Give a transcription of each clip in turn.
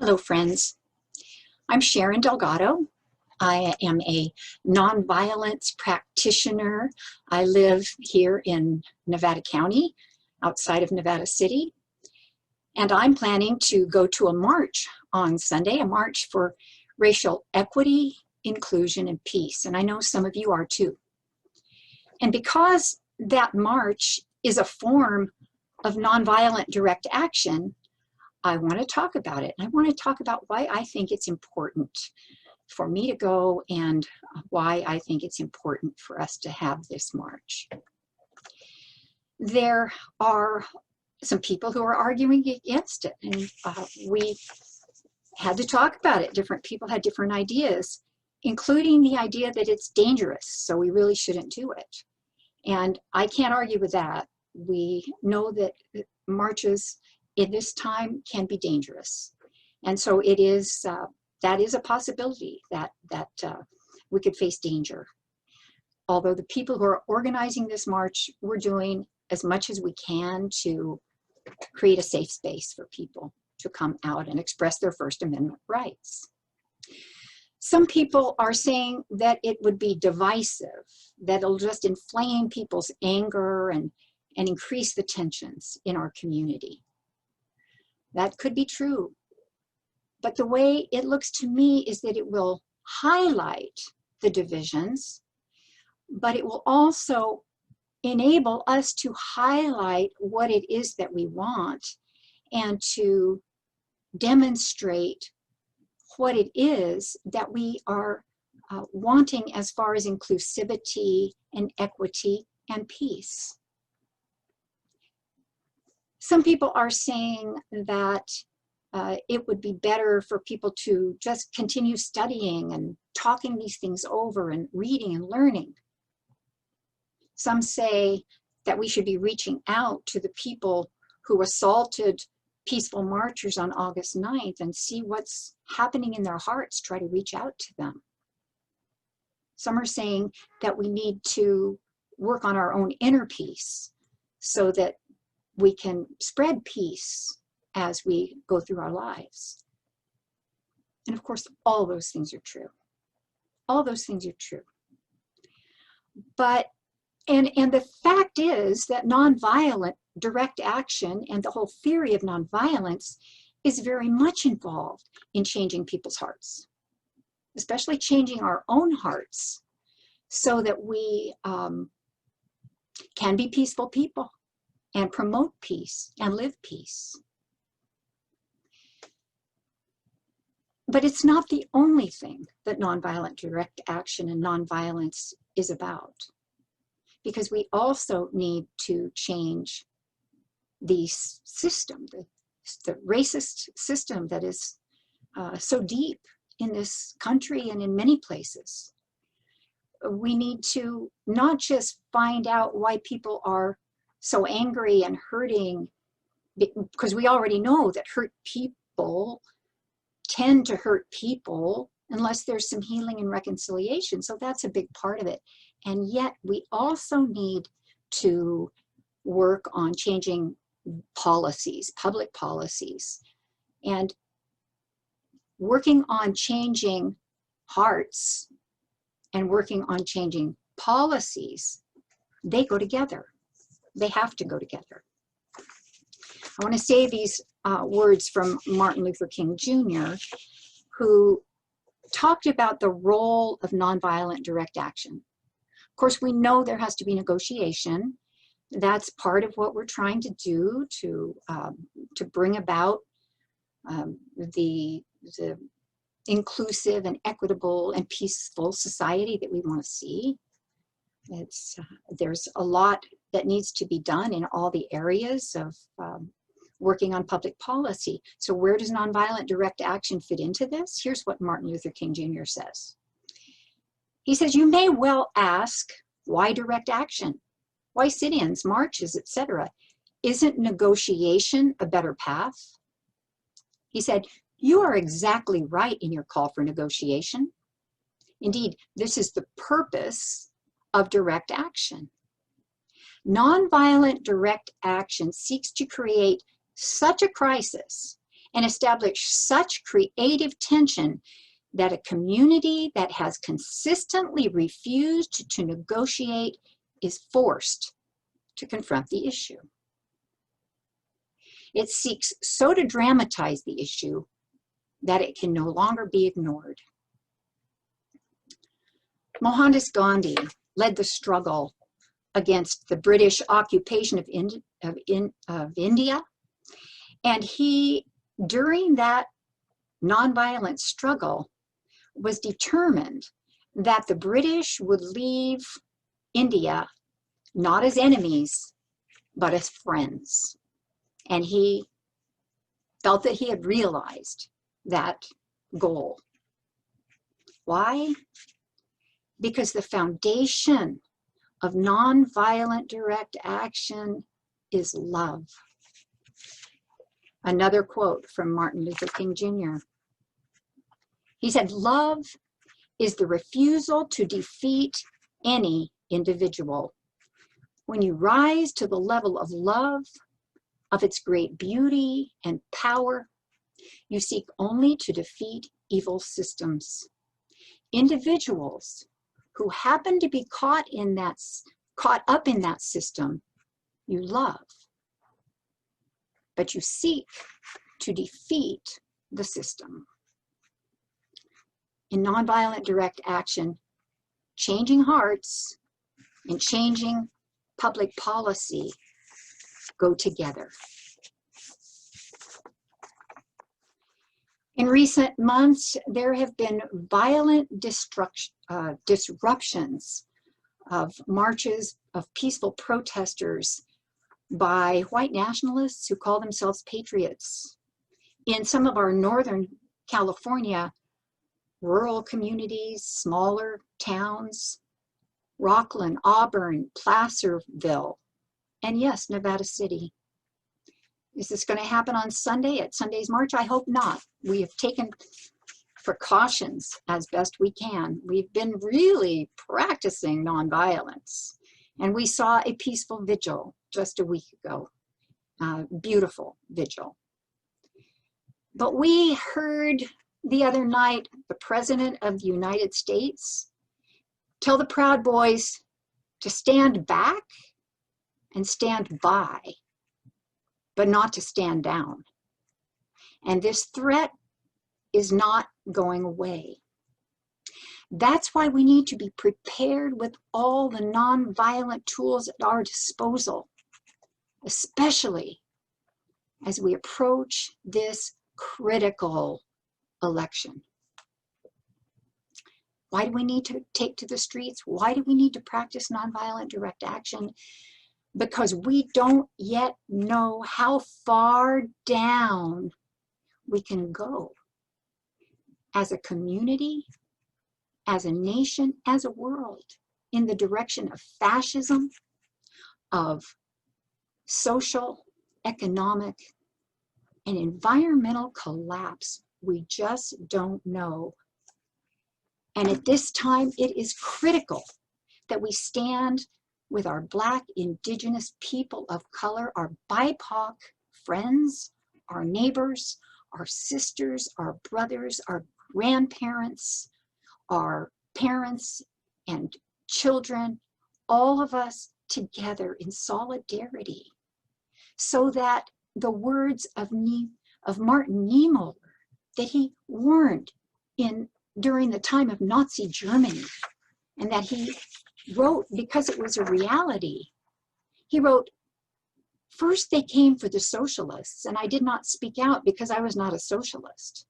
Hello, friends. I'm Sharon Delgado. I am a nonviolence practitioner. I live here in Nevada County, outside of Nevada City, and I'm planning to go to a march on Sunday, a march for racial equity, inclusion, and peace. And I know some of you are too. And because that march is a form of nonviolent direct action, I want to talk about it. I want to talk about why I think it's important for me to go and why I think it's important for us to have this march. There are some people who are arguing against it, and we had to talk about it. Different people had different ideas, including the idea that it's dangerous, so we really shouldn't do it. And I can't argue with that. We know that marches in this time can be dangerous. And so it is, that is a possibility that we could face danger. Although the people who are organizing this march, we're doing as much as we can to create a safe space for people to come out and express their First Amendment rights. Some people are saying that it would be divisive, that it'll just inflame people's anger and increase the tensions in our community. That could be true, but the way it looks to me is that it will highlight the divisions, but it will also enable us to highlight what it is that we want and to demonstrate what it is that we are wanting as far as inclusivity and equity and peace. Some people are saying that it would be better for people to just continue studying and talking these things over and reading and learning. Some say that we should be reaching out to the people who assaulted peaceful marchers on August 9th and see what's happening in their hearts, try to reach out to them. Some are saying that we need to work on our own inner peace so that we can spread peace as we go through our lives. And of course, all those things are true. All those things are true. But, and the fact is that nonviolent direct action and the whole theory of nonviolence is very much involved in changing people's hearts, especially changing our own hearts so that we can be peaceful people and promote peace and live peace. But it's not the only thing that nonviolent direct action and nonviolence is about, because we also need to change the system, the racist system that is so deep in this country and in many places. We need to not just find out why people are so angry and hurting, because we already know that hurt people tend to hurt people unless there's some healing and reconciliation. So that's a big part of it. And yet we also need to work on changing policies, public policies, and working on changing hearts and working on changing policies. They go together. They have to go together. I want to say these words from Martin Luther King Jr., who talked about the role of nonviolent direct action. Of course, we know there has to be negotiation. That's part of what we're trying to do to bring about the inclusive and equitable and peaceful society that we want to see. There's a lot that needs to be done in all the areas of working on public policy. So where does nonviolent direct action fit into this? Here's what Martin Luther King Jr. says. He says, you may well ask, why direct action? Why sit-ins, marches, etc.? Isn't negotiation a better path? He said, you are exactly right in your call for negotiation. Indeed, this is the purpose of direct action. Nonviolent direct action seeks to create such a crisis and establish such creative tension that a community that has consistently refused to negotiate is forced to confront the issue. It seeks so to dramatize the issue that it can no longer be ignored. Mohandas Gandhi led the struggle against the British occupation of India, and he, during that nonviolent struggle, was determined that the British would leave India not as enemies, but as friends. And he felt that he had realized that goal. Why? Because the foundation of nonviolent direct action is love. Another quote from Martin Luther King Jr. He said, "Love is the refusal to defeat any individual. When you rise to the level of love, of its great beauty and power, you seek only to defeat evil systems. Individuals who happen to be caught up in that system, you love, but you seek to defeat the system." In nonviolent direct action, changing hearts and changing public policy go together. In recent months, there have been violent disruptions of marches of peaceful protesters by white nationalists who call themselves patriots. In some of our Northern California rural communities, smaller towns, Rockland, Auburn, Placerville, and yes, Nevada City. Is this going to happen on Sunday at Sunday's March? I hope not. We have taken precautions as best we can. We've been really practicing nonviolence, and we saw a peaceful vigil just a week ago, beautiful vigil. But we heard the other night the President of the United States tell the Proud Boys to stand back and stand by, but not to stand down. And this threat is not going away. That's why we need to be prepared with all the nonviolent tools at our disposal, especially as we approach this critical election. Why do we need to take to the streets? Why do we need to practice nonviolent direct action? Because we don't yet know how far down we can go as a community, as a nation, as a world, in the direction of fascism, of social, economic, and environmental collapse. We just don't know. And at this time, it is critical that we stand with our Black, Indigenous people of color, our BIPOC friends, our neighbors, our sisters, our brothers, our grandparents, our parents and children, all of us together in solidarity, so that the words of Martin Niemöller that he warned during the time of Nazi Germany, and that he wrote because it was a reality. He wrote, "First they came for the socialists, and I did not speak out because I was not a socialist.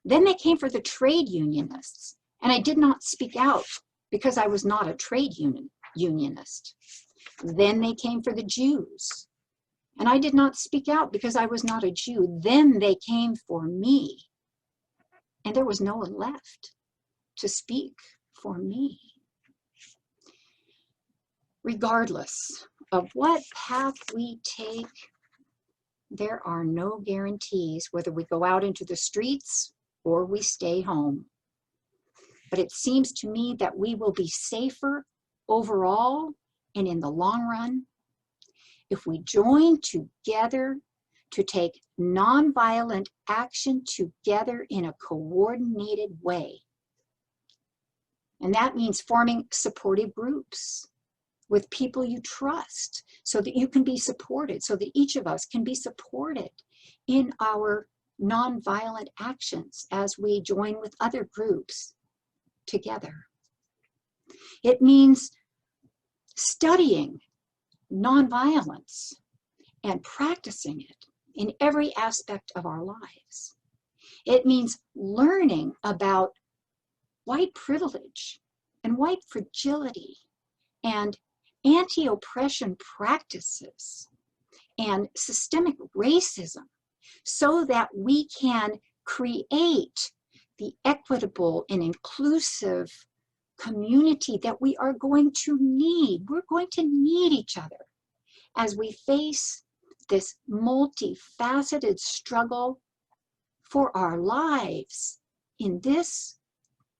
Then they came for the trade unionists, and I did not speak out because I was not a trade unionist. Then they came for the Jews, and I did not speak out because I was not a Jew. Then they came for me, and there was no one left to speak for me." Regardless of what path we take, there are no guarantees whether we go out into the streets or we stay home. But it seems to me that we will be safer overall and in the long run if we join together to take nonviolent action together in a coordinated way. And that means forming supportive groups with people you trust so that you can be supported, so that each of us can be supported in our nonviolent actions as we join with other groups together. It means studying nonviolence and practicing it in every aspect of our lives. It means learning about white privilege and white fragility and anti-oppression practices and systemic racism so that we can create the equitable and inclusive community that we are going to need. We're going to need each other as we face this multifaceted struggle for our lives in this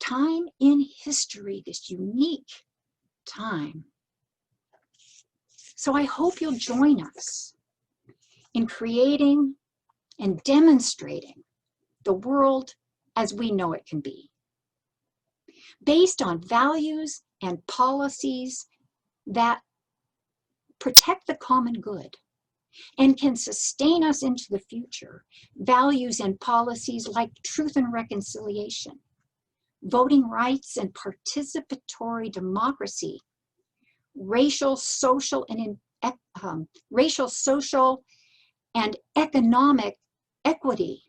time in history, this unique time. So I hope you'll join us in creating and demonstrating the world as we know it can be, based on values and policies that protect the common good and can sustain us into the future. Values and policies like truth and reconciliation, voting rights and participatory democracy, racial, social, and economic equity,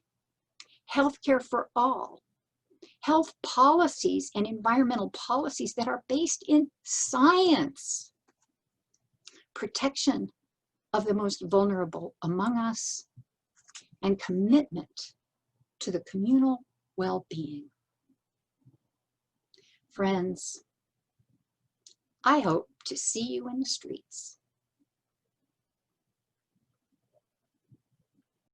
healthcare for all, health policies and environmental policies that are based in science, protection of the most vulnerable among us, and commitment to the communal well-being. Friends, I hope to see you in the streets.